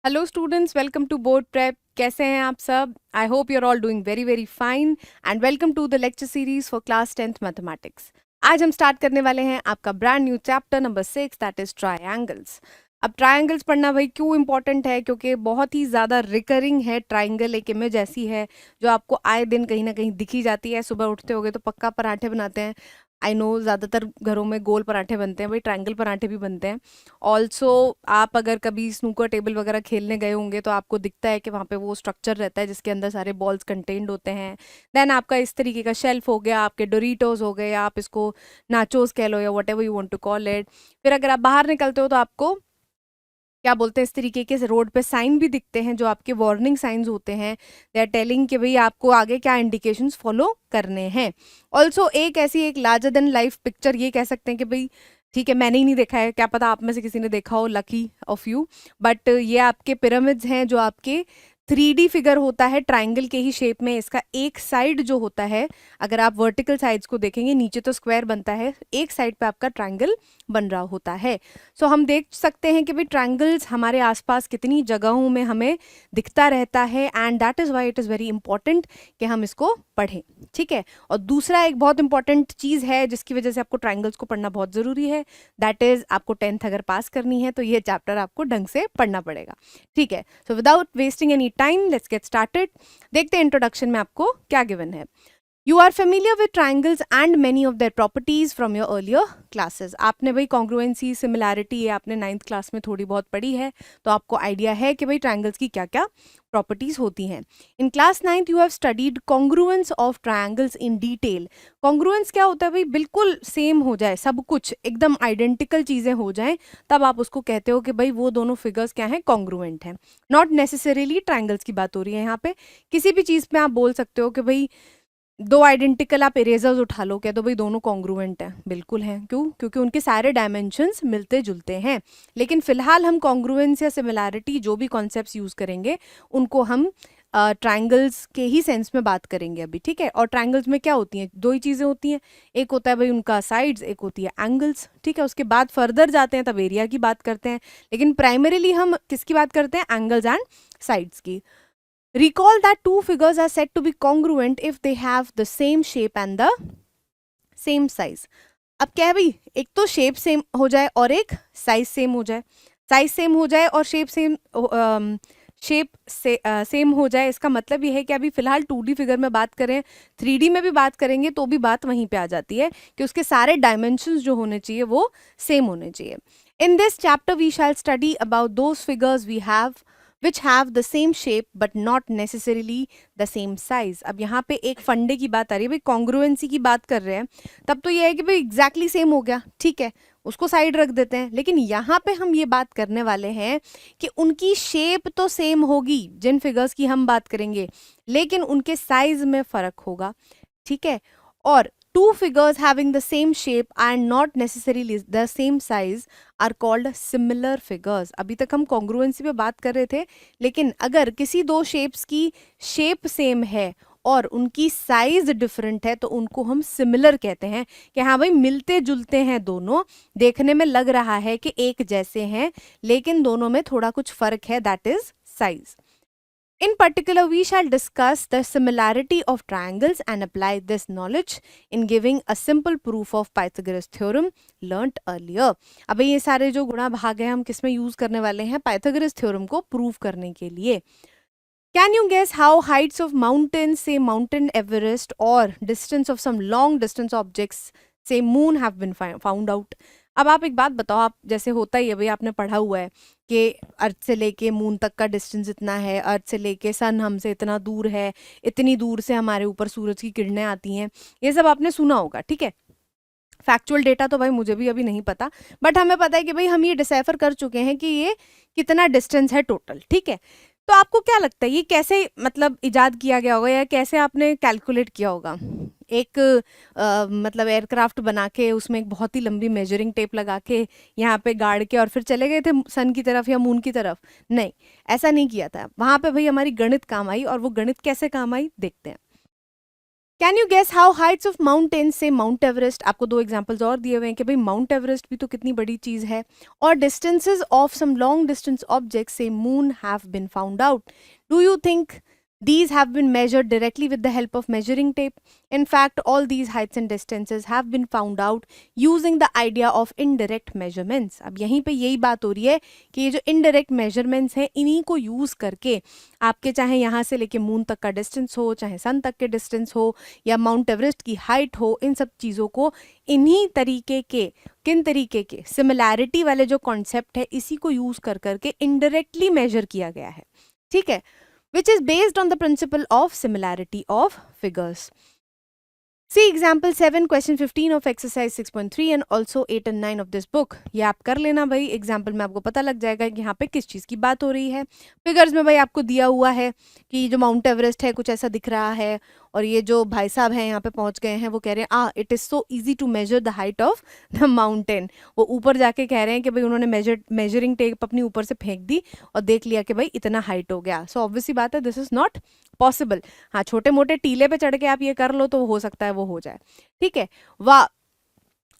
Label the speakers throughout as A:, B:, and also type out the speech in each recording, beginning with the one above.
A: Hello students, welcome to board prep. कैसे हैं आप सब? I hope you are all doing very very fine and welcome to the lecture series for class 10th mathematics. आज हम start करने वाले हैं आपका brand new chapter number 6, that is triangles. अब ट्रायंगल्स पढ़ना भाई क्यों इंपॉर्टेंट है? क्योंकि बहुत ही ज़्यादा रिकरिंग है। ट्रायंगल एक इमेज ऐसी है जो आपको आए दिन कहीं ना कहीं दिखी जाती है। सुबह उठते होगे तो पक्का पराठे बनाते हैं। आई नो ज़्यादातर घरों में गोल पराठे बनते हैं, भाई ट्रायंगल पराठे भी बनते हैं। ऑल्सो आप अगर कभी स्नूकर टेबल वगैरह खेलने गए होंगे तो आपको दिखता है कि वहाँ पे वो स्ट्रक्चर रहता है जिसके अंदर सारे बॉल्स कंटेन्ड होते हैं। देन आपका इस तरीके का शेल्फ हो गया, आपके डोरिटोज हो गए, या आप इसको नाचोस कह लो या whatever you want to call it. फिर अगर आप बाहर निकलते हो तो आपको क्या बोलते हैं, इस तरीके के रोड पे साइन भी दिखते हैं जो आपके वार्निंग साइंस होते हैं। दे आर टेलिंग कि भाई आपको आगे क्या इंडिकेशंस फॉलो करने हैं। ऑल्सो एक ऐसी एक लार्जर देन लाइफ पिक्चर ये कह सकते हैं कि भाई ठीक है, मैंने ही नहीं देखा है, क्या पता आप में से किसी ने देखा हो, लकी ऑफ यू। बट ये आपके पिरामिड्स हैं जो आपके 3D फिगर होता है ट्राइंगल के ही शेप में। इसका एक साइड जो होता है, अगर आप वर्टिकल साइड्स को देखेंगे, नीचे तो स्क्वायर बनता है, एक साइड पे आपका ट्राइंगल बन रहा होता है। सो हम देख सकते हैं कि भाई ट्राइंगल्स हमारे आसपास कितनी जगहों में हमें दिखता रहता है and that is why it is very important कि हम इसको पढ़ें। ठीक है। और दूसरा एक बहुत इंपॉर्टेंट चीज़ है जिसकी वजह से आपको ट्राइंगल्स को पढ़ना बहुत ज़रूरी है, दैट इज़ आपको 10th अगर पास करनी है तो ये चैप्टर आपको ढंग से पढ़ना पड़ेगा। ठीक है। So without wasting any time let's get started. देखते हैं इंट्रोडक्शन में आपको क्या गिवन है। You are familiar with triangles and many of their properties from your earlier classes. आपने भाई congruency, similarity ये आपने 9th क्लास में थोड़ी बहुत पढ़ी है, तो आपको आइडिया है कि भाई ट्राइंगल्स की क्या क्या प्रॉपर्टीज होती हैं। In class 9th you have studied congruence of triangles in detail. Congruence क्या होता है भाई? बिल्कुल सेम हो जाए, सब कुछ एकदम आइडेंटिकल चीज़ें हो जाएं, तब आप उसको कहते हो कि भाई वो दोनों फिगर्स क्या हैं, कॉन्ग्रुएंट हैं। नॉट नेसेसरीली ट्राइंगल्स की बात हो रही है यहाँ पे, किसी भी चीज़ पे आप बोल सकते हो कि भाई दो आइडेंटिकल आप इरेजर्स उठा लो, क्या तो भाई दोनों कॉन्ग्रुएंट हैं? बिल्कुल हैं। क्यों? क्योंकि उनके सारे डायमेंशंस मिलते जुलते हैं। लेकिन फिलहाल हम कॉन्ग्रुएंस या सिमिलैरिटी जो भी कॉन्सेप्ट्स यूज करेंगे उनको हम ट्राइंगल्स के ही सेंस में बात करेंगे अभी। ठीक है। और ट्राइंगल्स में क्या होती हैं? दो ही चीज़ें होती हैं, एक होता है भाई उनका साइड्स, एक होती है एंगल्स। ठीक है। उसके बाद फर्दर जाते हैं तब एरिया की बात करते हैं, लेकिन प्राइमरीली हम किसकी बात करते हैं? एंगल्स एंड साइड्स की। Recall that two figures are said to be congruent if they have the same shape and the same size. अब क्या है भाई, एक तो शेप सेम हो जाए और एक साइज सेम हो जाए। साइज सेम हो जाए और शेप सेम हो जाए, इसका मतलब ये है कि अभी फिलहाल 2D फिगर में बात करें, 3D में भी बात करेंगे तो भी बात वहीं पे आ जाती है कि उसके सारे डायमेंशंस जो होने चाहिए वो सेम होने चाहिए। In this chapter we shall study about those figures we have which have the same shape but not necessarily the same size. अब यहाँ पे एक फंडे की बात आ रही है भाई, कॉन्ग्रुएंसी की बात कर रहे हैं, तब तो ये है कि भाई एग्जैक्टली सेम हो गया, ठीक है, उसको साइड रख देते हैं। लेकिन यहाँ पे हम ये बात करने वाले हैं कि उनकी शेप तो सेम होगी जिन फिगर्स की हम बात करेंगे, लेकिन उनके साइज में फर्क होगा। ठीक है। और two figures having the same shape and not necessarily the same size are called similar figures. अभी तक हम congruency पे बात कर रहे थे, लेकिन अगर किसी दो शेप्स की शेप सेम है और उनकी साइज डिफरेंट है तो उनको हम सिमिलर कहते हैं कि हाँ भाई मिलते जुलते हैं, दोनों देखने में लग रहा है कि एक जैसे हैं, लेकिन दोनों में थोड़ा कुछ फर्क है, that is size. In particular, we shall discuss the similarity of triangles and apply this knowledge in giving a simple proof of Pythagoras theorem learnt earlier. अबे ये सारे जो गुणा भाग हैं हम किस में यूज करने वाले हैं? पाइथागोरस थ्योरम को प्रूव करने के लिए। Can you guess how heights of mountains, say Mountain Everest, or distance of some long distance objects, say Moon, have been found out? अब आप एक बात बताओ, आप जैसे होता ही है भाई, आपने पढ़ा हुआ है कि अर्थ से लेके मून तक का डिस्टेंस इतना है, अर्थ से लेके सन हमसे इतना दूर है, इतनी दूर से हमारे ऊपर सूरज की किरणें आती हैं, ये सब आपने सुना होगा। ठीक है। फैक्चुअल डेटा तो भाई मुझे भी अभी नहीं पता, बट हमें पता है कि भाई हम ये डिसाइफर कर चुके हैं कि ये कितना डिस्टेंस है टोटल। ठीक है। तो आपको क्या लगता है ये कैसे मतलब इजाद किया गया होगा या कैसे आपने कैलकुलेट किया होगा? एक मतलब एयरक्राफ्ट बना के उसमें एक बहुत ही लंबी मेजरिंग टेप लगा के यहाँ पे गाड़ के और फिर चले गए थे सन की तरफ या मून की तरफ? नहीं, ऐसा नहीं किया था। वहां पे भाई हमारी गणित काम आई, और वो गणित कैसे काम आई देखते हैं। Can you guess how heights of mountains से माउंट एवरेस्ट, आपको दो एग्जांपल्स और दिए हुए हैं कि भाई माउंट एवरेस्ट भी तो कितनी बड़ी चीज है, और distances of some long distance objects से moon have been found out. Do you think these have been measured directly with the help of measuring tape? In fact, all these heights and distances have been found out using the idea of indirect measurements. अब यहीं पे यही बात हो रही है कि ये जो indirect measurements हैं इन्हीं को यूज करके आपके चाहे यहाँ से लेके मून तक का डिस्टेंस हो, चाहे सन तक के डिस्टेंस हो, या माउंट एवरेस्ट की हाइट हो, इन सब चीज़ों को इन्हीं तरीके के, किन तरीके के, सिमिलैरिटी वाले जो कॉन्सेप्ट है इसी को यूज कर करके इनडायरेक्टली मेजर किया गया है. ठीक है, which is based on the principle of similarity of figures. See example 7, question 15 of exercise 6.3 and also 8 and 9 of this book. ये आप कर लेना भाई, एग्जाम्पल में आपको पता लग जाएगा कि यहाँ पे किस चीज़ की बात हो रही है. फिगर्स में भाई आपको दिया हुआ है कि जो माउंट एवरेस्ट है कुछ ऐसा दिख रहा है, और ये जो भाई साहब हैं यहाँ पे पहुँच गए हैं वो कह रहे हैं it is so easy to measure the height of the mountain. वो ऊपर जाके कह रहे हैं कि भाई उन्होंने मेजरिंग टेप अपनी ऊपर से फेंक दी और देख लिया कि भाई इतना हाइट हो गया. सो ऑब्वियसली बात है दिस इज़ नॉट पॉसिबल. हाँ, छोटे मोटे टीले पे चढ़ के आप ये कर लो तो हो सकता है वो हो जाए. ठीक है, वाह.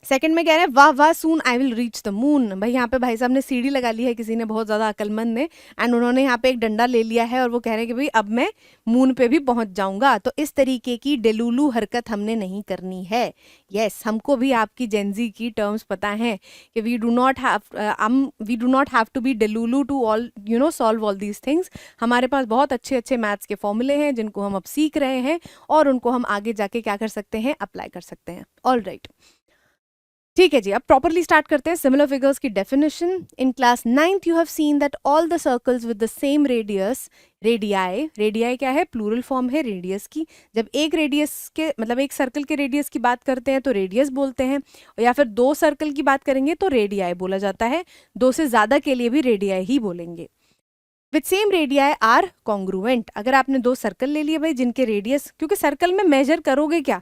A: सेकंड में कह रहे हैं वाह वाह soon I will reach the moon. भाई यहाँ पे भाई साहब ने सीढ़ी लगा ली है किसी ने, बहुत ज़्यादा अक्लमंद ने, एंड उन्होंने यहाँ पे एक डंडा ले लिया है और वो कह रहे हैं कि भाई अब मैं मून पे भी पहुँच जाऊँगा. तो इस तरीके की डेलुलू हरकत हमने नहीं करनी है. यस, हमको भी आपकी जेंजी की टर्म्स पता हैं कि we do not have to be delulu to all solve all these things. हमारे पास बहुत अच्छे अच्छे मैथ्स के फॉर्मूले हैं जिनको हम अब सीख रहे हैं और उनको हम आगे जाके क्या कर सकते हैं, अप्लाई कर सकते हैं. ऑल राइट, ठीक है जी, अब प्रॉपरली स्टार्ट करते हैं. सिमिलर फिगर्स की definition. In class 9th you have seen that all the circles with the same radius, radii क्या है, प्लूरल फॉर्म है रेडियस की. जब एक रेडियस के मतलब एक सर्कल के रेडियस की बात करते हैं तो रेडियस बोलते हैं, या फिर दो सर्कल की बात करेंगे तो रेडियाई बोला जाता है. दो से ज्यादा के लिए भी रेडियाई ही बोलेंगे. With same radii are congruent. अगर आपने दो सर्कल ले लिए भाई जिनके रेडियस, क्योंकि सर्कल में मेजर करोगे क्या,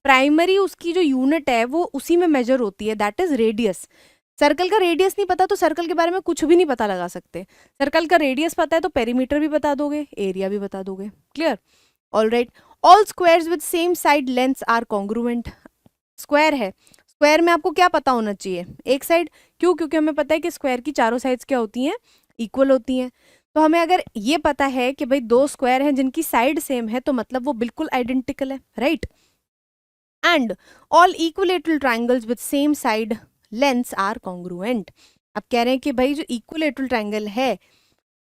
A: प्राइमरी उसकी जो यूनिट है वो उसी में मेजर होती है, दैट इज रेडियस. सर्कल का रेडियस नहीं पता तो सर्कल के बारे में कुछ भी नहीं पता लगा सकते. सर्कल का रेडियस पता है तो पेरीमीटर भी बता दोगे, एरिया भी बता दोगे. Clear? All right. All squares with same side lengths are congruent. Square है, स्क्वायर में आपको क्या पता होना चाहिए, एक साइड. क्यों? क्योंकि हमें पता है कि स्क्वायर की चारों साइड्स क्या होती हैं, इक्वल होती हैं. तो हमें अगर ये पता है कि भाई दो स्क्वायर हैं जिनकी साइड सेम है तो मतलब वो बिल्कुल आइडेंटिकल है, right? And all equilateral triangles with same side lengths are congruent. अब कह रहे हैं कि भाई जो इक्विलेटरल ट्राइंगल है,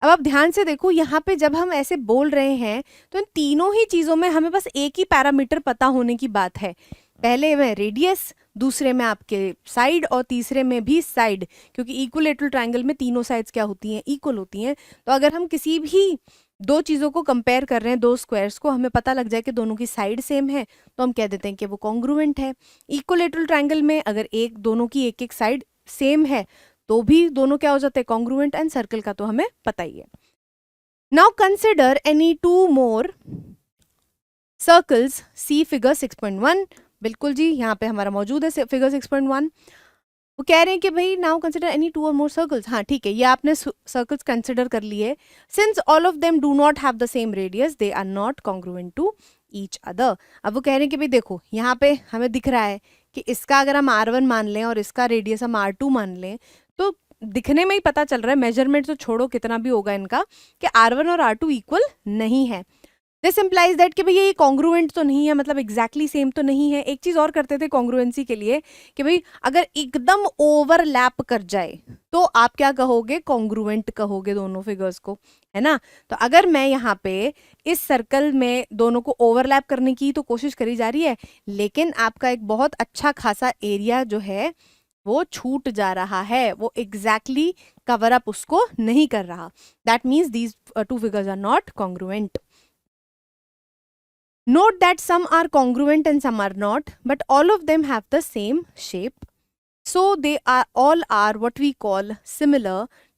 A: अब आप ध्यान से देखो यहाँ पे जब हम ऐसे बोल रहे हैं तो इन तीनों ही चीजों में हमें बस एक ही पैरामीटर पता होने की बात है. पहले में रेडियस, दूसरे में आपके साइड, और तीसरे में भी साइड, क्योंकि इक्विलेटरल ट्राइंगल में तीनों साइड्स क्या होती हैं, इक्वल होती हैं. तो अगर हम किसी भी दो चीज़ों को कंपेयर कर रहे हैं, दो स्क्वायर्स को, हमें पता लग जाए कि दोनों की साइड सेम है तो हम कह देते हैं कि वो कॉन्ग्रुएंट है. इक्विलेटरल ट्राइंगल में अगर दोनों की एक एक साइड सेम है तो भी दोनों क्या हो जाते हैं, कॉन्ग्रुएंट. एंड सर्कल का तो हमें पता ही है. नाउ कंसिडर एनी टू मोर सर्कल्स. सी फिगर 6.1. बिल्कुल जी, यहाँ पे हमारा मौजूद है फिगर 6.1. वो कह रहे हैं कि भाई नाउ कंसिडर एनी टू और मोर सर्कल्स. हाँ ठीक है, ये आपने सर्कल्स कंसिडर कर लिए. Since all of them do not have the same radius they are not congruent to each other. अब वो कह रहे हैं कि भाई देखो यहाँ पे हमें दिख रहा है कि इसका अगर हम R1 मान लें और इसका रेडियस हम R2 मान लें तो दिखने में ही पता चल रहा है, मेजरमेंट तो छोड़ो कितना भी होगा इनका, कि R1 और R2 इक्वल नहीं है. दिस इम्प्लाइज दैट कि भैया ये कॉन्ग्रुएंट तो नहीं है, मतलब एग्जैक्टली सेम तो नहीं है. एक चीज और करते थे कॉन्ग्रुएंसी के लिए कि भाई अगर एकदम ओवरलैप कर जाए तो आप क्या कहोगे, कॉन्ग्रुएंट कहोगे दोनों फिगर्स को, है ना. तो अगर मैं यहाँ पे इस सर्कल में दोनों को ओवरलैप करने की तो कोशिश करी जा रही है, लेकिन आपका एक बहुत अच्छा खासा एरिया जो है वो छूट जा रहा है, वो एग्जैक्टली कवर अप उसको नहीं कर रहा. That means these two figures are not congruent. Note that some are congruent and some are not, but all of them have the same shape. So they are all are what we call similar.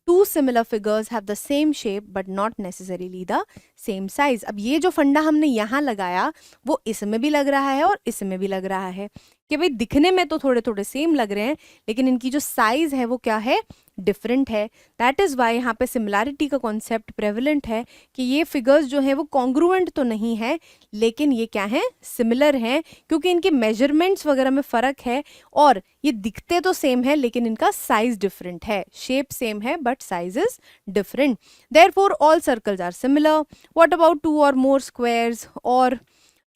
A: Two similar figures have the same shape but not necessarily the same size. अब ये जो फंडा हमने यहाँ लगाया वो इसमें भी लग रहा है और इसमें भी लग रहा है. कि भाई दिखने में तो थोड़े थोड़े सेम लग रहे हैं, लेकिन इनकी जो साइज है वो क्या है, डिफरेंट है। दैट इज वाई यहाँ पे सिमिलैरिटी का कॉन्सेप्ट प्रेवलेंट है कि ये फिगर्स जो है वो कॉन्ग्रुएंट तो नहीं है, लेकिन ये क्या है, सिमिलर हैं, क्योंकि इनके मेजरमेंट्स वगैरह में फर्क है और ये दिखते तो सेम है लेकिन इनका साइज डिफरेंट है। शेप सेम है but size is different. Therefore all circles are similar. What about two और मोर स्क्वायर्स और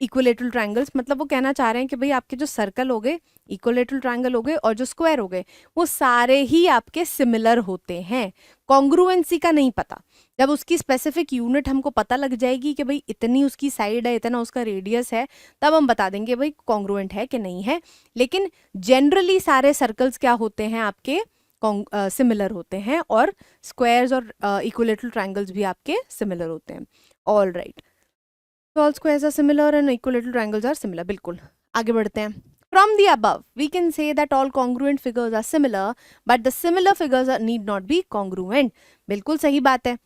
A: इक्विलेटरल ट्रायंगल्स? मतलब वो कहना चाह रहे हैं कि भाई आपके जो सर्कल हो गए, इक्विलेटरल ट्रायंगल हो गए और जो स्क्वायर हो गए, वो सारे ही आपके सिमिलर होते हैं। कॉन्ग्रुएंसी का नहीं पता, जब उसकी स्पेसिफिक यूनिट हमको पता लग जाएगी कि भाई इतनी उसकी साइड है, इतना उसका रेडियस है, तब हम बता देंगे भाई कॉन्ग्रुएंट है कि नहीं है। लेकिन जनरली सारे सर्कल्स क्या होते हैं आपके, सिमिलर होते हैं, और स्क्वायर्स और इक्विलेटरल ट्रायंगल्स भी आपके सिमिलर होते हैं। All right, all squares are similar and equilateral triangles are similar। बिल्कुल, आगे बढ़ते हैं। From the above, we can say that all congruent figures are similar, but the similar figures need not be congruent। बिल्कुल सही बात है।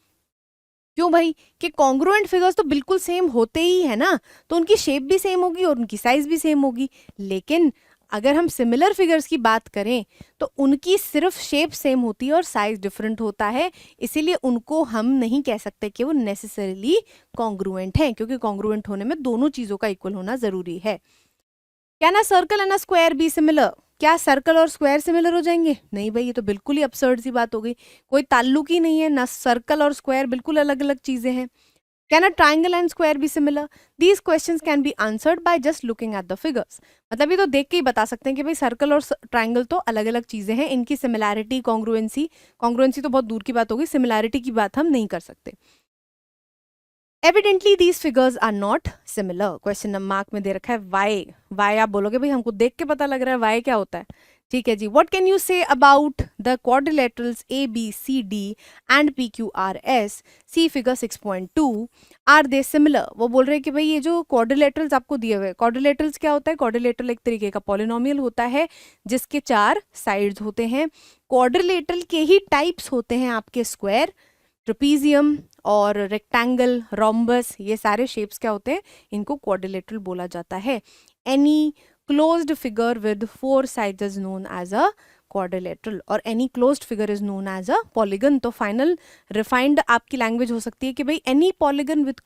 A: क्यों भाई, कि कॉन्ग्रुएंट फिगर्स तो बिल्कुल सेम होते ही है ना, तो उनकी शेप भी सेम होगी और उनकी साइज भी सेम होगी। लेकिन अगर हम सिमिलर फिगर्स की बात करें तो उनकी सिर्फ शेप सेम होती है और साइज डिफरेंट होता है, इसीलिए उनको हम नहीं कह सकते कि वो नेसेसरीली कॉन्ग्रुएंट हैं, क्योंकि कॉन्ग्रुएंट होने में दोनों चीजों का इक्वल होना जरूरी है। क्या ना सर्कल एंड स्क्वायर भी सिमिलर? क्या सर्कल और स्क्वायर सिमिलर हो जाएंगे? नहीं भाई, ये तो बिल्कुल ही अपसर्ड सी बात हो गई, कोई ताल्लुक ही नहीं है ना, सर्कल और स्क्वायर बिल्कुल अलग अलग चीजें हैं। Can a triangle and square be similar? These questions can be answered by just looking at the figures. मतलब ये तो देख के ही बता सकते हैं कि भाई सर्कल और ट्राइंगल तो अलग अलग चीजें हैं, इनकी सिमिलैरिटी, कॉन्ग्रुएंसी तो बहुत दूर की बात होगी, सिमिलैरिटी की बात हम नहीं कर सकते। Evidently these figures are not similar. Question number mark में दे रखा है वाई। वाई आप बोलोगे भाई हमको देख के पता लग रहा है, वाई क्या होता है? ठीक है जी। What can you say about the quadrilaterals A B C D and P Q R S, see figure 6.2, are they similar? वो बोल रहे हैं कि भाई ये जो क्वाड्रिलेटरल्स आपको दिए हुए, क्वाड्रिलेटरल्स क्या होता है? क्वाड्रिलेटरल एक तरीके का पॉलिनोमियल होता है जिसके 4 साइड्स होते हैं। क्वाड्रिलेटरल के ही टाइप्स होते हैं आपके स्क्वायर, ट्रेपीजियम और रेक्टेंगल, रोम्बस, ये सारे शेप्स क्या होते हैं? इनको क्वाड्रिलेटरल बोला जाता है। Any closed figure with 4 sides is known as a quadrilateral और any closed figure is known as a polygon. तो फाइनल रिफाइंड आपकी लैंग्वेज हो सकती है कि भाई any polygon with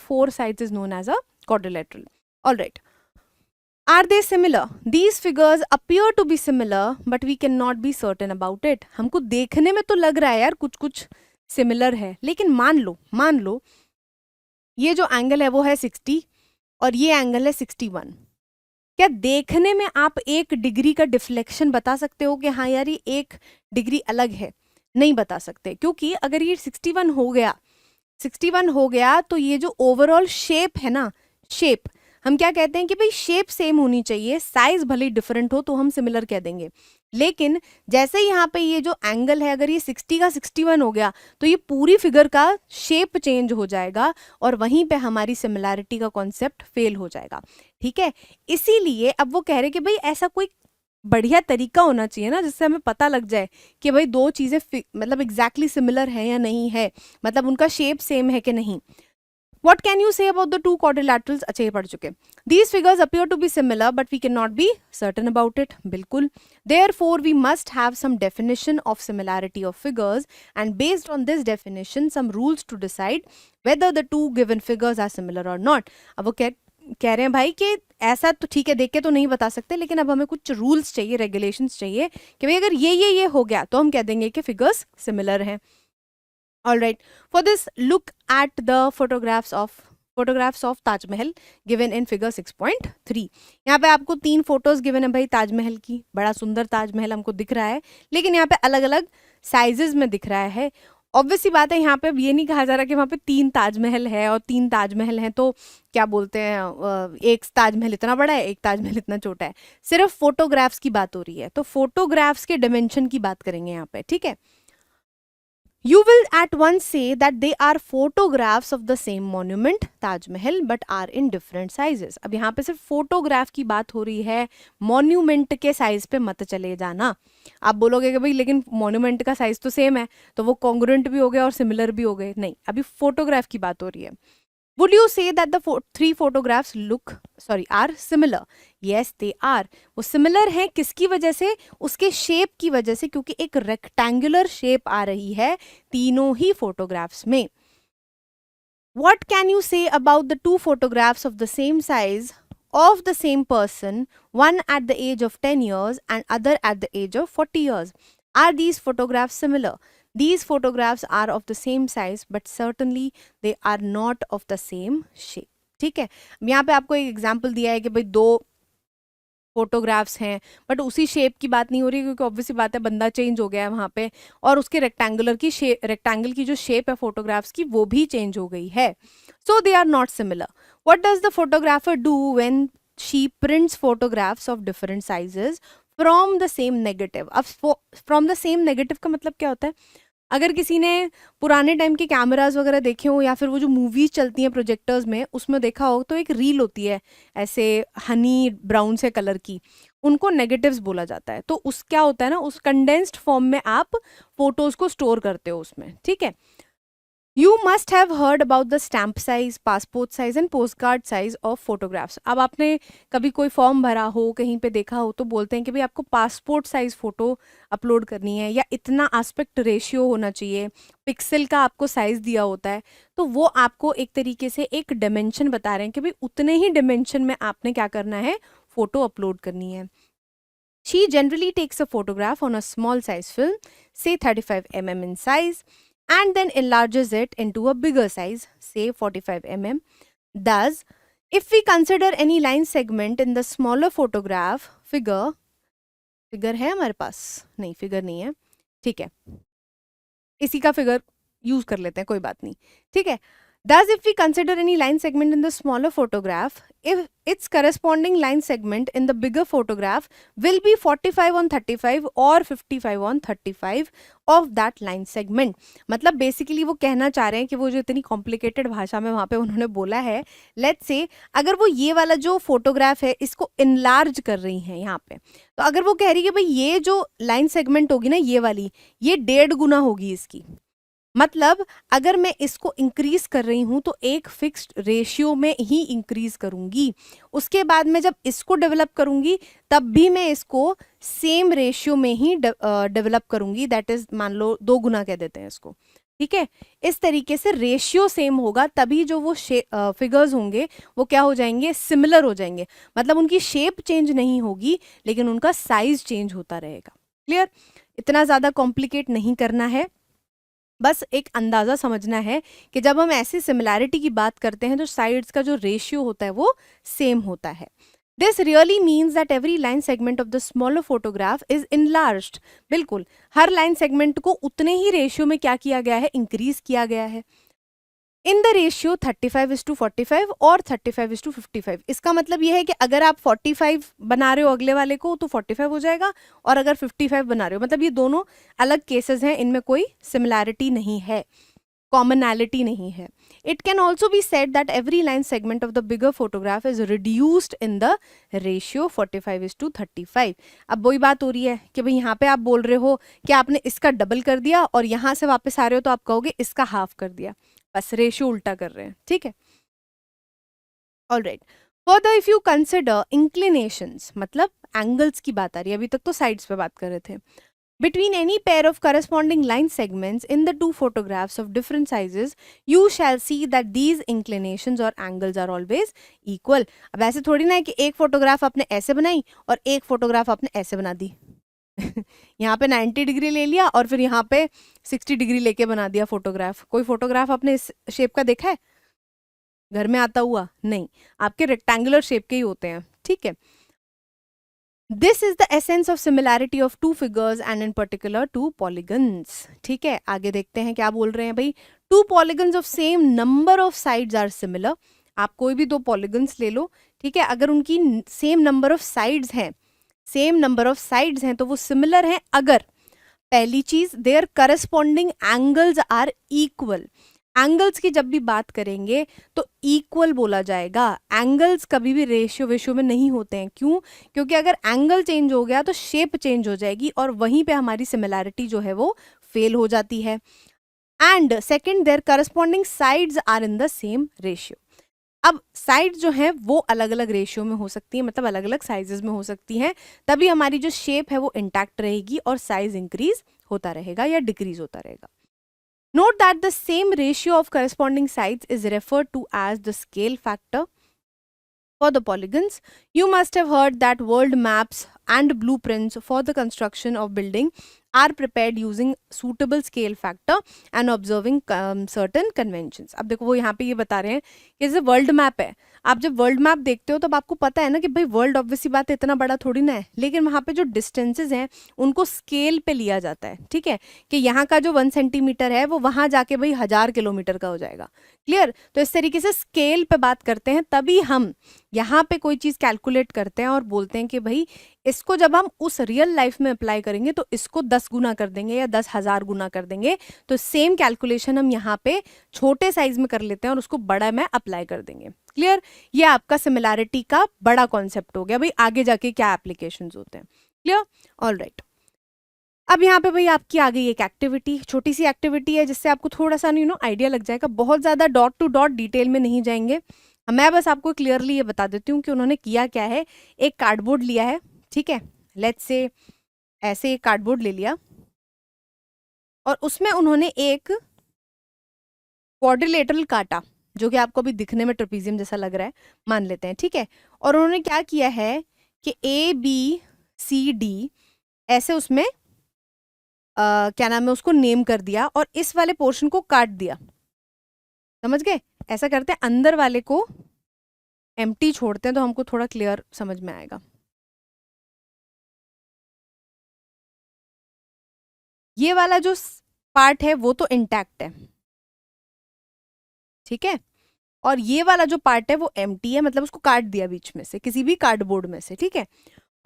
A: 4 sides is known as a quadrilateral. Alright, Are they similar? These figures appear to be similar, but we cannot be certain about it। हमको देखने में तो लग रहा है यार कुछ कुछ सिमिलर है, लेकिन मान लो ये जो एंगल है वो है 60 और ये एंगल है 61। क्या देखने में आप 1 डिग्री का डिफ्लेक्शन बता सकते हो कि हाँ यार ये 1 डिग्री अलग है? नहीं बता सकते, क्योंकि अगर ये 61 हो गया तो ये जो ओवरऑल शेप है ना, शेप हम क्या कहते हैं कि भाई शेप सेम होनी चाहिए, साइज भले डिफरेंट हो तो हम सिमिलर कह देंगे। लेकिन जैसे ही यहाँ पे ये जो एंगल है, अगर ये 60 का 61 हो गया तो ये पूरी फिगर का शेप चेंज हो जाएगा और वहीं पे हमारी सिमिलैरिटी का कॉन्सेप्ट फेल हो जाएगा। ठीक है, इसीलिए अब वो कह रहे कि भाई ऐसा कोई बढ़िया तरीका होना चाहिए ना जिससे हमें पता लग जाए कि भाई दो चीजें मतलब एग्जैक्टली सिमिलर है या नहीं है, मतलब उनका शेप सेम है कि नहीं। What can you say about the two quadrilaterals? अच्छा ये पढ़ चुके। These figures appear to be similar, but we cannot be certain about it। बिल्कुल। Therefore, we must have some definition of similarity of figures, and based on this definition, some rules to decide whether the two given figures are similar or not। अब वो कह रहे हैं भाई कि ऐसा तो ठीक है, देख के तो नहीं बता सकते, लेकिन अब हमें कुछ रूल्स चाहिए, रेगुलेशंस चाहिए कि भाई अगर ये हो गया तो हम कह देंगे कि फिगर्स सिमिलर हैं। Alright, for this look at the photographs of Taj Mahal given in figure 6.3। यहाँ पे आपको 3 फोटोज गिवन है भाई ताजमहल की, बड़ा सुंदर ताजमहल हमको दिख रहा है, लेकिन यहाँ पे अलग अलग साइजेस में दिख रहा है। ऑब्वियस सी बात है, यहाँ पे अब ये नहीं कहा जा रहा कि वहाँ पे 3 ताजमहल है और 3 ताजमहल हैं तो क्या बोलते हैं, एक ताजमहल इतना बड़ा है, एक ताजमहल इतना छोटा है। सिर्फ फोटोग्राफ्स की बात हो रही है, तो फोटोग्राफ्स के डिमेंशन की बात करेंगे यहाँ पे। ठीक है, You will at once say that they are photographs of the same monument, Taj Mahal, but are in different sizes। अब यहाँ पे सिर्फ फोटोग्राफ की बात हो रही है, मॉन्यूमेंट के साइज पे मत चले जाना। आप बोलोगे कि भाई लेकिन मॉन्यूमेंट का साइज तो सेम है, तो वो कॉन्ग्रुएंट भी हो गए और सिमिलर भी हो गए। नहीं, अभी फोटोग्राफ की बात हो रही है। Would you say that the three photographs are similar? Yes, they are. वो similar हैं किसकी वजह से? उसके shape की वजह से, क्योंकि एक rectangular shape आ रही है तीनों ही photographs में. What can you say about the two photographs of the same size of the same person, one at the age of 10 years and other at the age of 40 years? Are these photographs similar? These photographs are of the same size, but certainly they are not of the same shape. ठीक है, यहाँ पे आपको एक example दिया है कि भाई दो फोटोग्राफ्स हैं बट उसी शेप की बात नहीं हो रही, क्योंकि ऑब्वियसली बात है बंदा चेंज हो गया है वहाँ पे, और उसके रेक्टेंगल की जो शेप है फोटोग्राफ्स की वो भी चेंज हो गई है. So they are not similar. What does the photographer do when she prints photographs of different sizes from the same negative? अब फ्रॉम द सेम नेगेटिव का मतलब क्या होता है? अगर किसी ने पुराने टाइम के कैमराज वगैरह देखे हो या फिर वो जो मूवीज चलती हैं प्रोजेक्टर्स में उसमें देखा हो, तो एक रील होती है ऐसे हनी ब्राउन से कलर की, उनको नेगेटिव्स बोला जाता है. तो उस क्या होता है ना, उस कंडेंस्ड फॉर्म में आप फोटोज को स्टोर करते हो उसमें. ठीक है. You must have heard about the stamp size, passport size and postcard size of photographs. अब आपने कभी कोई फॉर्म भरा हो, कहीं पे देखा हो, तो बोलते हैं कि भाई आपको पासपोर्ट साइज फोटो अपलोड करनी है या इतना एस्पेक्ट रेशियो होना चाहिए, पिक्सल का आपको साइज दिया होता है. तो वो आपको एक तरीके से एक डायमेंशन बता रहे हैं कि भाई उतने ही डायमेंशन में आपने क्या करना है, फोटो अपलोड करनी है. She generally takes a photograph on a small size film, say 35 mm in size, and then enlarges it into a bigger size, say 45 mm. Thus, if we consider any line segment in the smaller photograph, figure है हमारे पास? नहीं, figure नहीं है. ठीक है, इसी का figure use कर लेते हैं, कोई बात नहीं. ठीक है. Thus, if we consider any line segment in the smaller photograph, if its corresponding line segment in the bigger photograph will be 45 on 35 or 55 on 35 of that line segment. मतलब basically वो कहना चाह रहे हैं कि वो जो इतनी कॉम्प्लिकेटेड भाषा में वहाँ पे उन्होंने बोला है, लेट्स से अगर वो ये वाला जो फोटोग्राफ है इसको इनलार्ज कर रही हैं यहाँ पे, तो अगर वो कह रही है भाई ये जो लाइन सेगमेंट होगी ना, ये वाली, ये 1.5 गुना होगी इसकी. मतलब अगर मैं इसको इंक्रीज कर रही हूं तो एक फिक्स्ड रेशियो में ही इंक्रीज करूंगी. उसके बाद में जब इसको डेवलप करूंगी तब भी मैं इसको सेम रेशियो में ही डेवलप करूंगी. दैट इज, मान लो 2 गुना कह देते हैं इसको. ठीक है. इस तरीके से रेशियो सेम होगा तभी जो वो फिगर्स होंगे वो क्या हो जाएंगे, सिमिलर हो जाएंगे. मतलब उनकी शेप चेंज नहीं होगी लेकिन उनका साइज चेंज होता रहेगा. क्लियर? इतना ज्यादा कॉम्प्लिकेट नहीं करना है, बस एक अंदाज़ा समझना है कि जब हम ऐसी सिमिलैरिटी की बात करते हैं तो साइड्स का जो रेशियो होता है वो सेम होता है. This really means that every line segment of the smaller photograph is enlarged. बिल्कुल, हर लाइन सेगमेंट को उतने ही रेशियो में क्या किया गया है, इंक्रीज किया गया है. इन द रेशियो 35:45 और 35:55. इसका मतलब यह है कि अगर आप 45 बना रहे हो अगले वाले को तो 45 हो जाएगा, और अगर 55 बना रहे हो, मतलब ये दोनों अलग केसेस हैं, इनमें कोई सिमिलैरिटी नहीं है, कॉमनैलिटी नहीं है. It can also be said that every line segment of the bigger photograph is reduced in the ratio 45:35. अब वही बात हो रही है कि भाई यहाँ पे आप बोल रहे हो कि आपने इसका डबल कर दिया और यहाँ से वापस आ रहे हो तो आप कहोगे इसका हाफ कर दिया. बस रेशियो उल्टा कर रहे हैं. ठीक है. Alright. Further if you consider inclinations, मतलब एंगल्स की बात आ रही है, अभी तक तो साइड्स पे बात कर रहे थे. Between any pair of corresponding line segments in the two photographs of different sizes, you shall see that these inclinations or angles are always equal. अब ऐसे थोड़ी ना है कि एक फोटोग्राफ आपने ऐसे बनाई और एक फोटोग्राफ आपने ऐसे बना दी. यहाँ पे 90 डिग्री ले लिया और फिर यहाँ पे 60 डिग्री लेके बना दिया फोटोग्राफ. कोई फोटोग्राफ आपने इस शेप का देखा है घर में आता हुआ? नहीं, आपके रेक्टेंगुलर शेप के ही होते हैं. ठीक है. This is the essence of similarity of two figures and in particular to polygons. ठीक है, आगे देखते हैं क्या बोल रहे हैं भाई. Two polygons of same number of sides are similar. आप कोई भी दो पॉलीगन्स ले लो, ठीक है, अगर उनकी सेम नंबर ऑफ साइड्स हैं तो वो सिमिलर हैं अगर पहली चीज their corresponding angles are equal. Angles की जब भी बात करेंगे तो इक्वल बोला जाएगा. एंगल्स कभी भी रेशियो में नहीं होते हैं. क्यों? क्योंकि अगर एंगल चेंज हो गया तो शेप चेंज हो जाएगी और वहीं पे हमारी सिमिलैरिटी जो है वो फेल हो जाती है. And second, their corresponding sides are in the same ratio. अब साइड जो है वो अलग अलग रेशियो में हो सकती है, मतलब अलग अलग साइजेस में हो सकती हैं, तभी हमारी जो शेप है वो इंटैक्ट रहेगी और साइज इंक्रीज होता रहेगा या डिक्रीज होता रहेगा. Note that the same ratio of corresponding sides is referred to as the scale factor. For the polygons, you must have heard that world maps and blueprints for the construction of building are prepared using suitable scale factor and observing certain conventions. अब देखो वो यहाँ पे ये बता रहे हैं कि जैसे वर्ल्ड मैप है, आप जब वर्ल्ड मैप देखते हो तब आपको पता है ना कि भाई वर्ल्ड ऑब्वियसली बात है इतना बड़ा थोड़ी ना है, लेकिन वहाँ पे जो डिस्टेंसेज हैं उनको स्केल पे लिया जाता है. ठीक है, कि यहाँ का जो 1 सेंटीमीटर है वो वहाँ जाके भाई 1000 किलोमीटर का हो जाएगा. क्लियर? तो इस तरीके से स्केल पे बात करते हैं, तभी हम यहाँ पे कोई चीज़ कैलकुलेट करते हैं और बोलते हैं कि भाई इसको जब हम उस रियल लाइफ में अप्लाई करेंगे तो इसको 10 गुना कर देंगे या 10,000 गुना कर देंगे. तो सेम कैलकुलेशन हम यहाँ पे छोटे साइज में कर लेते हैं और उसको बड़ा में अप्लाई कर देंगे. क्लियर? ये आपका सिमिलैरिटी का बड़ा कॉन्सेप्ट हो गया. भाई आगे जाके क्या एप्लीकेशंस होते हैं. क्लियर? All right. अब यहाँ पे भाई आपकी आ गई एक एक्टिविटी, छोटी सी एक्टिविटी है जिससे आपको थोड़ा सा आइडिया लग जाएगा. बहुत ज़्यादा डॉट टू डॉट डिटेल में नहीं जाएंगे. मैं बस आपको क्लियरली ये बता देती हूँ कि उन्होंने किया क्या है. एक कार्डबोर्ड लिया है, ठीक है, लेट्स से ऐसे एक कार्डबोर्ड ले लिया और उसमें उन्होंने एक क्वाड्रिलेटरल काटा, जो कि आपको अभी दिखने में ट्रेपीजियम जैसा लग रहा है, मान लेते हैं. ठीक है, और उन्होंने क्या किया है कि ABCD ऐसे उसमें क्या नाम है उसको नेम कर दिया और इस वाले पोर्शन को काट दिया. समझ गए? ऐसा करते हैं, अंदर वाले को एम्प्टी छोड़ते हैं तो हमको थोड़ा क्लियर समझ में आएगा. ये वाला जो पार्ट है वो तो इंटैक्ट है, ठीक है, और ये वाला जो पार्ट है वो एम्प्टी है, मतलब उसको काट दिया बीच में से किसी भी कार्डबोर्ड में से. ठीक है,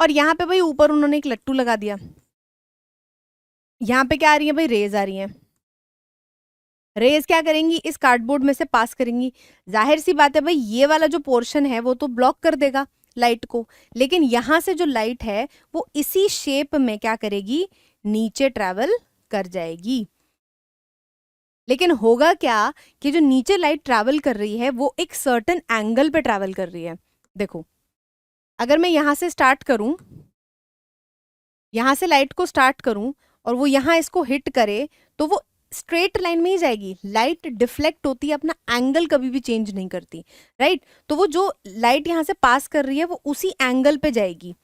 A: और यहाँ पे भाई ऊपर उन्होंने एक लट्टू लगा दिया. यहाँ पे क्या आ रही है भाई? रेज आ रही है. रेज क्या करेंगी? इस कार्डबोर्ड में से पास करेंगी. जाहिर सी बात है भाई ये वाला जो पोर्शन है वो तो ब्लॉक कर देगा लाइट को, लेकिन यहाँ से जो लाइट है वो इसी शेप में क्या करेगी? नीचे ट्रैवल कर जाएगी. लेकिन होगा क्या कि जो नीचे लाइट ट्रैवल कर रही है वो एक सर्टेन एंगल पे ट्रैवल कर रही है. देखो, अगर मैं यहाँ से स्टार्ट करूं, यहाँ से लाइट को स्टार्ट करूं और वो यहाँ इसको हिट करे तो वो स्ट्रेट लाइन में ही जाएगी. लाइट डिफ्लेक्ट होती है, अपना एंगल कभी भी चेंज नहीं करती, राइट? तो वो जो लाइट यहाँ से पास कर रही है वो उसी एंगल पे जाएगी.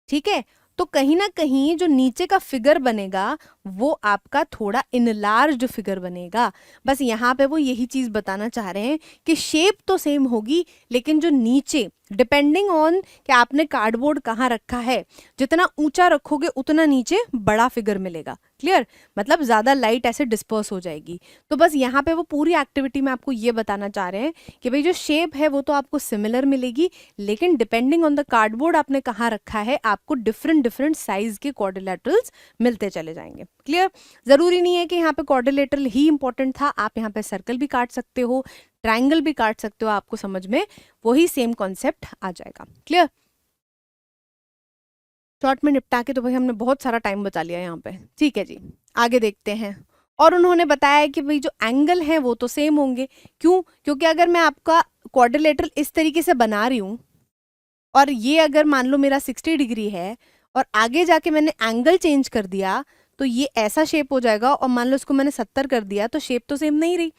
A: ठीक है, तो कहीं ना कहीं जो नीचे का फिगर बनेगा वो आपका थोड़ा इनलार्ज्ड फिगर बनेगा. बस यहाँ पे वो यही चीज बताना चाह रहे हैं कि शेप तो सेम होगी, लेकिन जो नीचे डिपेंडिंग ऑन कि आपने कार्डबोर्ड कहाँ रखा है, जितना ऊंचा रखोगे उतना नीचे बड़ा फिगर मिलेगा. क्लियर? मतलब ज्यादा लाइट ऐसे डिस्पर्स हो जाएगी. तो बस यहाँ पे वो पूरी एक्टिविटी में आपको ये बताना चाह रहे हैं कि भाई जो शेप है वो तो आपको सिमिलर मिलेगी, लेकिन डिपेंडिंग ऑन द कार्डबोर्ड आपने कहाँ रखा है आपको डिफरेंट डिफरेंट साइज के क्वाड्रिलेटरल्स मिलते चले जाएंगे. क्लियर? जरूरी नहीं है कि यहाँ पे क्वाड्रिलेटरल ही इंपॉर्टेंट था, आप यहाँ पे सर्कल भी काट सकते हो, ट्राइंगल भी काट सकते हो, आपको समझ में वही सेम कॉन्सेप्ट आ जाएगा. क्लियर? शॉर्ट में निपटा के तो भाई हमने बहुत सारा टाइम बचा लिया यहाँ पे. ठीक है जी, आगे देखते हैं. और उन्होंने बताया कि भाई जो एंगल है वो तो सेम होंगे. क्यों? क्योंकि अगर मैं आपका क्वाड्रिलेटरल इस तरीके से बना रही हूँ और ये अगर मान लो मेरा 60 डिग्री है और आगे जाके मैंने एंगल चेंज कर दिया तो ये ऐसा शेप हो जाएगा, और मान लो इसको मैंने 70 कर दिया तो शेप तो सेम नहीं रही,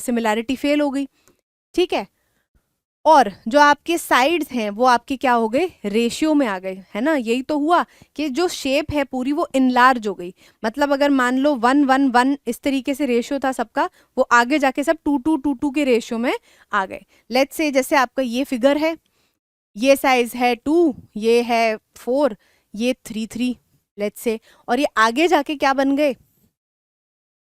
A: सिमिलैरिटी फेल हो गई. ठीक है, और जो आपके साइड्स हैं वो आपके क्या हो गए? रेशियो में आ गए, है ना? यही तो हुआ कि जो शेप है पूरी वो इनलार्ज हो गई. मतलब अगर मान लो 1 1 1 इस तरीके से रेशियो था सबका, वो आगे जाके सब 2 2 2 2 के रेशियो में आ गए. लेट्स से जैसे आपका ये फिगर है, ये साइज है 2, ये है 4, ये 3 3 लेट्स से, और ये आगे जाके क्या बन गए?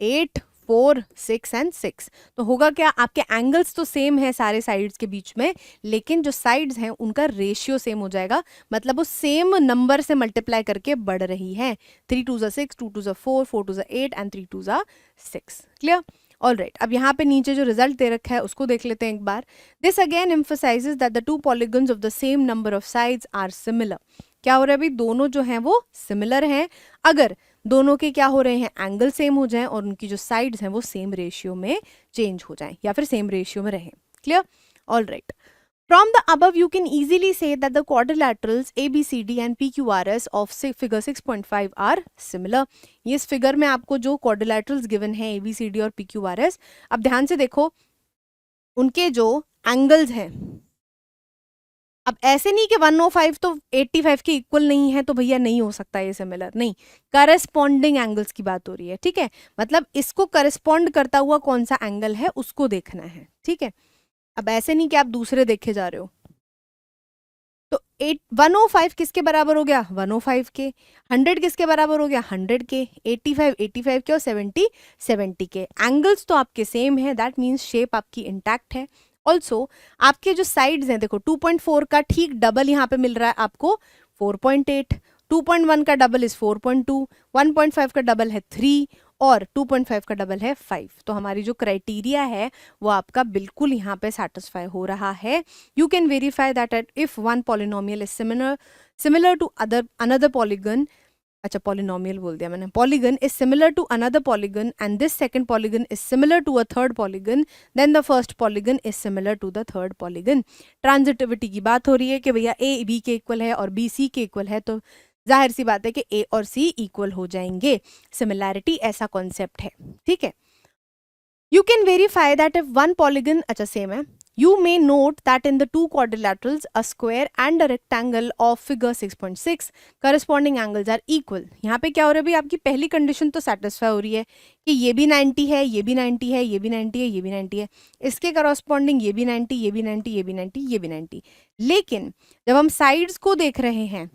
A: 8 4 6 एंड 6. तो होगा क्या? आपके एंगल्स तो सेम है सारे साइड्स के बीच में, लेकिन जो साइड्स हैं उनका रेशियो सेम हो जाएगा, मतलब वो सेम नंबर से मल्टीप्लाई करके बढ़ रही है. 3 2 6, 2 2 4, 4 2 8 एंड 3 2 6. क्लियर? All right. अब यहाँ पे नीचे जो रिजल्ट दे रखा है उसको देख लेते हैं एक बार. This again emphasises that the two polygons of the same number of sides are similar. क्या हो रहा है भाई? दोनों जो हैं वो सिमिलर हैं अगर दोनों के क्या हो रहे हैं? एंगल सेम हो जाएं और उनकी जो साइड्स हैं वो सेम रेशियो में चेंज हो जाएं या फिर सेम रेशियो में रहें. Clear? All right. From the above, you can easily say that the quadrilaterals ABCD and PQRS of figure 6.5 are similar. ये इस फिगर में आपको जो quadrilaterals given हैं ABCD और PQRS, अब ध्यान से देखो उनके जो एंगल्स हैं, अब ऐसे नहीं कि 105 तो 85 के इक्वल नहीं है तो भैया नहीं हो सकता ये सिमिलर, नहीं, करस्पॉन्डिंग एंगल्स की बात हो रही है, ठीक है, मतलब इसको करस्पॉन्ड करता हुआ कौन सा एंगल है उसको देखना है, ठीक है। अब ऐसे नहीं कि आप दूसरे देखे जा रहे हो। तो 105 किसके बराबर हो गया, 105 के, 100 किसके बराबर हो गया, 100 के, 85 के और 70 के। एंगल्स तो आपके सेम है, दैट मीन्स शेप आपकी इंटैक्ट है। ऑल्सो आपके जो साइड्स हैं, देखो 2.4 का ठीक डबल यहाँ पे मिल रहा है आपको 4.8, 2.1 का डबल इज 4.2, 1.5 का डबल है 3 और 2.5 का डबल है 5। तो हमारी जो क्राइटेरिया है वो आपका बिल्कुल यहाँ पे सेटिस्फाई हो रहा है। You can verify that if one polynomial is similar to another polygon, अच्छा पॉलिनोमियल बोल दिया मैंने, polygon is similar to another polygon and this second polygon is similar to a third polygon, then the first polygon is similar to the third polygon. Transitivity की बात हो रही है कि भैया ए बी के इक्वल है और बी सी के इक्वल है, तो जाहिर सी बात है कि ए और सी इक्वल हो जाएंगे। सिमिलैरिटी ऐसा कॉन्सेप्ट है, ठीक है। You can verify that if one polygon, अच्छा सेम है, you may note that in the two quadrilaterals a square and a rectangle of figure 6.6 corresponding angles are equal। यहाँ पे क्या हो रहा है भाई, आपकी पहली कंडीशन तो सेटिस्फाई हो रही है कि ये भी 90 है, ये भी 90 है, ये भी 90 है, ये भी 90 है, इसके करस्पॉन्डिंग ये भी 90, ये भी 90, ये भी 90, ये भी 90। लेकिन जब हम साइड्स को देख रहे हैं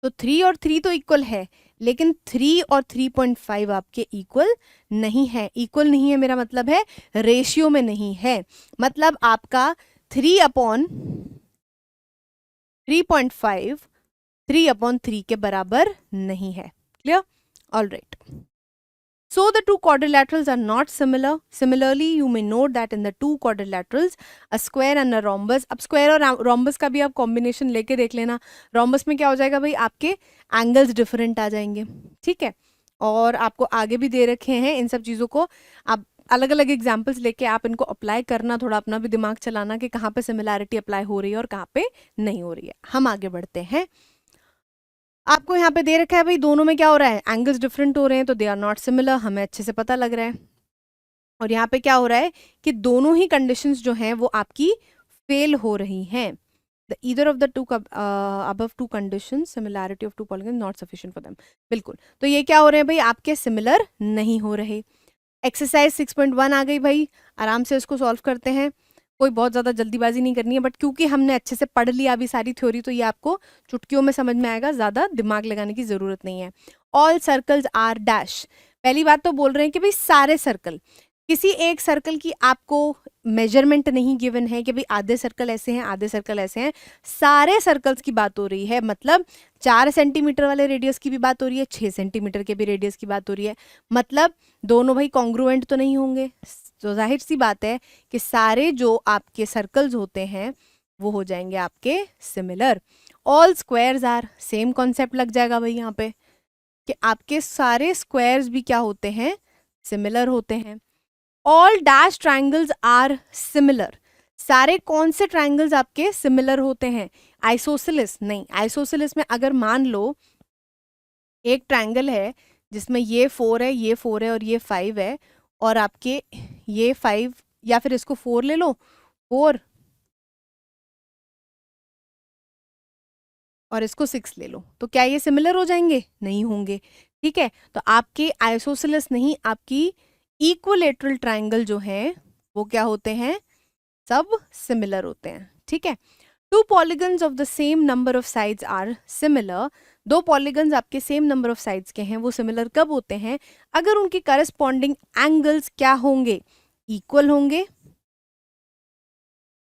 A: तो 3 और 3 तो इक्वल है, लेकिन 3 और 3.5 आपके इक्वल नहीं है। इक्वल नहीं है मेरा मतलब है रेशियो में नहीं है, मतलब आपका 3/3.5 3/3 के बराबर नहीं है। Clear? All right. So the two quadrilaterals are not similar. Similarly, you may note that in the two quadrilaterals, a square and a rhombus. अब square और rhombus का भी आप combination लेके देख लेना। rhombus में क्या हो जाएगा भाई, आपके angles different आ जाएंगे, ठीक है। और आपको आगे भी दे रखे हैं इन सब चीज़ों को, आप अलग अलग एग्जाम्पल्स लेके आप इनको अप्लाई करना, थोड़ा अपना भी दिमाग चलाना कि कहाँ पे सिमिलैरिटी अप्लाई हो रही है और कहाँ पे नहीं हो रही है। हम आगे बढ़ते हैं। आपको यहाँ पे दे रखा है भाई दोनों में क्या हो रहा है, एंगल्स डिफरेंट हो रहे हैं, तो दे आर नॉट सिमिलर, हमें अच्छे से पता लग रहा है। और यहाँ पे क्या हो रहा है कि दोनों ही कंडीशंस जो हैं वो आपकी फेल हो रही हैं। The either of the two above two condition similarity of two polygon not sufficient for them. बिल्कुल, तो ये क्या हो रहे हैं भाई, आपके सिमिलर नहीं हो रहे। एक्सरसाइज 6.1 आ गई भाई, आराम से इसको सॉल्व करते हैं, कोई बहुत ज़्यादा जल्दीबाजी नहीं करनी है, बट क्योंकि हमने अच्छे से पढ़ लिया अभी सारी थ्योरी, तो ये आपको चुटकियों में समझ में आएगा, ज़्यादा दिमाग लगाने की ज़रूरत नहीं है। ऑल सर्कल्स आर डैश, पहली बात तो बोल रहे हैं कि भाई सारे सर्कल, किसी एक सर्कल की आपको मेजरमेंट नहीं गिवन है कि भाई आधे सर्कल ऐसे हैं, आधे सर्कल ऐसे हैं, सारे सर्कल्स की बात हो रही है, मतलब 4 सेंटीमीटर वाले रेडियस की भी बात हो रही है, 6 सेंटीमीटर के भी रेडियस की बात हो रही है, मतलब दोनों भाई कॉन्ग्रुएंट तो नहीं होंगे। तो जाहिर सी बात है कि सारे जो आपके सर्कल्स होते हैं वो हो जाएंगे आपके similar. All squares are, same concept लग जाएगा भाई यहाँ पे कि आपके सारे स्क्वायर्स भी क्या होते हैं, सिमिलर होते हैं। All dash triangles are similar, सारे कौन से ट्राइंगल्स आपके सिमिलर होते हैं, आइसोसेलेस नहीं, आइसोसेलेस में अगर मान लो एक ट्राइंगल है जिसमें ये 4 है, ये 4 है और ये 5 है, और आपके ये 5 या फिर इसको 4 ले लो, 4 और इसको 6 ले लो, तो क्या ये सिमिलर हो जाएंगे, नहीं होंगे, ठीक है। तो आपके आइसोसेलेस नहीं, आपकी इक्विलेटरल ट्राइंगल जो है वो क्या होते हैं, सब सिमिलर होते हैं, ठीक है। Two polygons of the same number of sides are similar, दो पॉलीगन्स आपके सेम नंबर ऑफ साइड्स के हैं, वो सिमिलर कब होते हैं, अगर उनके करस्पॉन्डिंग एंगल्स क्या होंगे, इक्वल होंगे,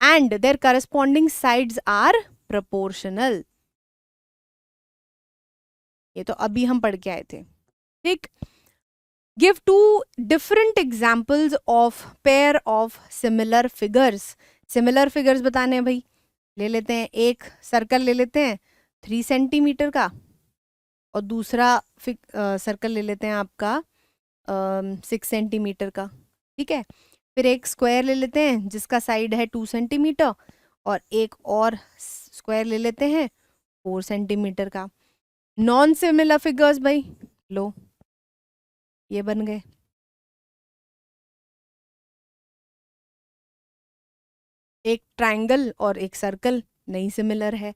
A: and their corresponding sides are proportional. ये तो अभी हम पढ़ के आए थे, ठीक। Give two different examples of pair of similar figures, similar figures बताने हैं भाई, ले लेते हैं एक सर्कल ले लेते हैं 3 सेंटीमीटर का, और दूसरा सर्कल ले लेते हैं आपका 6 सेंटीमीटर का, ठीक है। फिर एक स्क्वायर ले लेते हैं जिसका साइड है 2 सेंटीमीटर, और एक और स्क्वायर ले लेते हैं 4 सेंटीमीटर का। नॉन सिमिलर फिगर्स भाई, लो ये बन गए। एक ट्रायंगल और एक सर्कल नहीं सिमिलर है।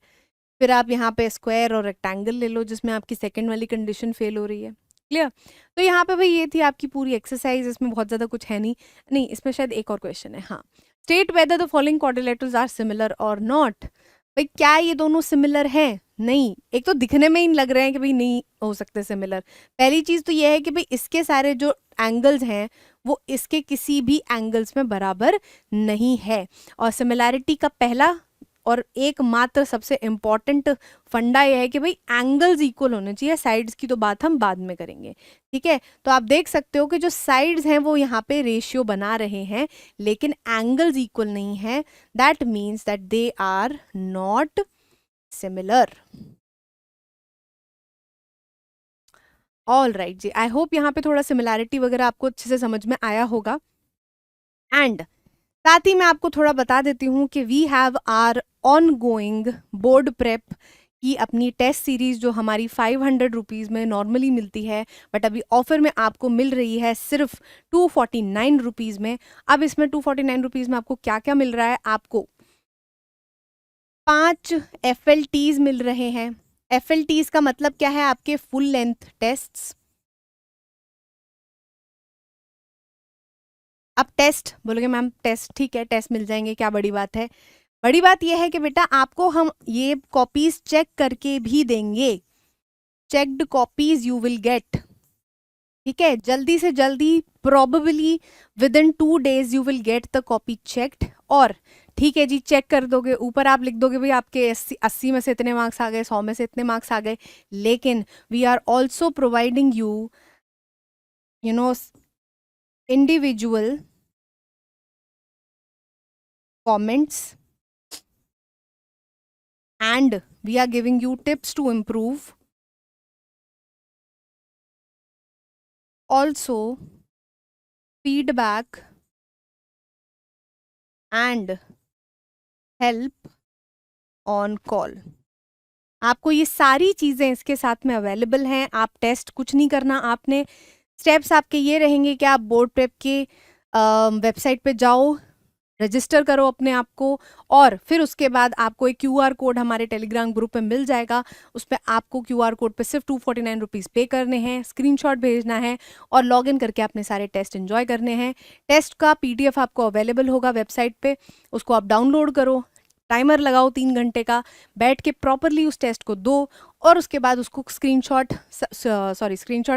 A: फिर आप यहाँ पे स्क्वायर और रेक्टेंगल ले लो जिसमें आपकी सेकंड वाली कंडीशन फेल हो रही है। क्लियर? तो यहाँ पे भाई ये थी आपकी पूरी एक्सरसाइज, इसमें बहुत ज़्यादा कुछ है नहीं। नहीं, इसमें शायद एक और क्वेश्चन है। हाँ, state whether the following quadrilaterals are similar और नॉट। भाई क्या ये दोनों सिमिलर हैं? नहीं, एक तो दिखने में ही लग रहे हैं कि भाई नहीं हो सकते सिमिलर। पहली चीज़ तो ये है कि भाई इसके सारे जो एंगल्स हैं वो इसके किसी भी एंगल्स में बराबर नहीं है। और सिमिलैरिटी का पहला और एकमात्र सबसे इम्पॉर्टेंट फंडा यह है कि भाई एंगल्स इक्वल होने चाहिए। साइड्स की तो बात हम बाद में करेंगे, ठीक है। तो आप देख सकते हो कि जो साइड्स हैं वो यहाँ पे रेशियो बना रहे हैं लेकिन एंगल्स इक्वल नहीं है। That means that they are not similar. All right ji, I hope यहाँ पे थोड़ा सिमिलैरिटी वगैरह आपको अच्छे से समझ में आया होगा। एंड साथ ही मैं आपको थोड़ा बता देती हूँ कि we have our ongoing board prep की अपनी टेस्ट सीरीज जो हमारी 500 रुपीज़ में नॉर्मली मिलती है, बट अभी ऑफर में आपको मिल रही है सिर्फ 249 रुपीज़ में। अब इसमें 249 रुपीज़ में आपको क्या क्या मिल रहा है? आपको 5 FLTs मिल रहे हैं। FLTs का मतलब क्या है? आपके फुल लेंथ टेस्ट्स। अब टेस्ट बोलोगे मैम टेस्ट, ठीक है टेस्ट मिल जाएंगे, क्या बड़ी बात है। बड़ी बात यह है कि बेटा आपको हम ये कॉपीज चेक करके भी देंगे। Checked copies you will get, ठीक है। जल्दी से जल्दी, probably with in 2 days you will get the copy checked. और ठीक है जी, चेक कर दोगे, ऊपर आप लिख दोगे भाई आपके 80 में से इतने मार्क्स आ गए, 100 में से इतने मार्क्स आ गए। लेकिन we are also providing you know individual comments and we are giving you tips to improve. Also feedback and help on call. आपको ये सारी चीज़ें इसके साथ में अवेलेबल हैं। आप टेस्ट कुछ नहीं करना, आपने स्टेप्स आपके ये रहेंगे कि आप बोर्ड प्रेप के वेबसाइट पे जाओ, रजिस्टर करो अपने आप को, और फिर उसके बाद आपको एक QR कोड हमारे टेलीग्राम ग्रुप में मिल जाएगा। उस पर आपको QR कोड पे सिर्फ 249 रुपीज़ पे करने हैं, स्क्रीनशॉट भेजना है और लॉगिन करके अपने सारे टेस्ट एंजॉय करने हैं। टेस्ट का PDF आपको अवेलेबल होगा वेबसाइट पे, उसको आप डाउनलोड करो, टाइमर लगाओ 3 घंटे का, बैठ के प्रॉपरली उस टेस्ट को दो, और उसके बाद उसको स्क्रीनशॉट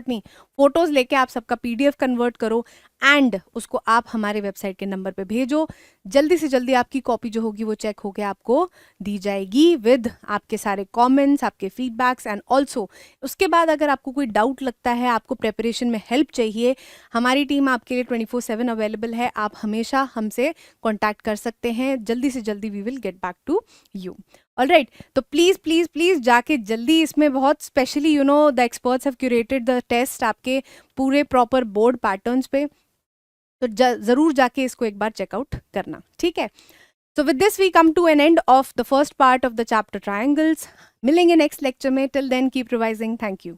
A: नहीं, फोटोज़ लेके आप सबका PDF कन्वर्ट करो एंड उसको आप हमारे वेबसाइट के नंबर पे भेजो। जल्दी से जल्दी आपकी कॉपी जो होगी वो चेक होके आपको दी जाएगी विद आपके सारे कमेंट्स, आपके फीडबैक्स। एंड ऑल्सो उसके बाद अगर आपको कोई डाउट लगता है, आपको प्रेपरेशन में हेल्प चाहिए, हमारी टीम आपके लिए 24/7 अवेलेबल है। आप हमेशा हमसे कॉन्टैक्ट कर सकते हैं। जल्दी से जल्दी we will get back to you. Alright, तो प्लीज़ प्लीज़ प्लीज़ जाके जल्दी, इसमें बहुत specially the experts have curated the test आपके पूरे प्रॉपर बोर्ड पैटर्न्स पे, तो ज़रूर जाके इसको एक बार चेकआउट करना, ठीक है। So with this we come to an end of the first part of the chapter triangles. मिलेंगे नेक्स्ट लेक्चर में, till then keep revising. Thank you.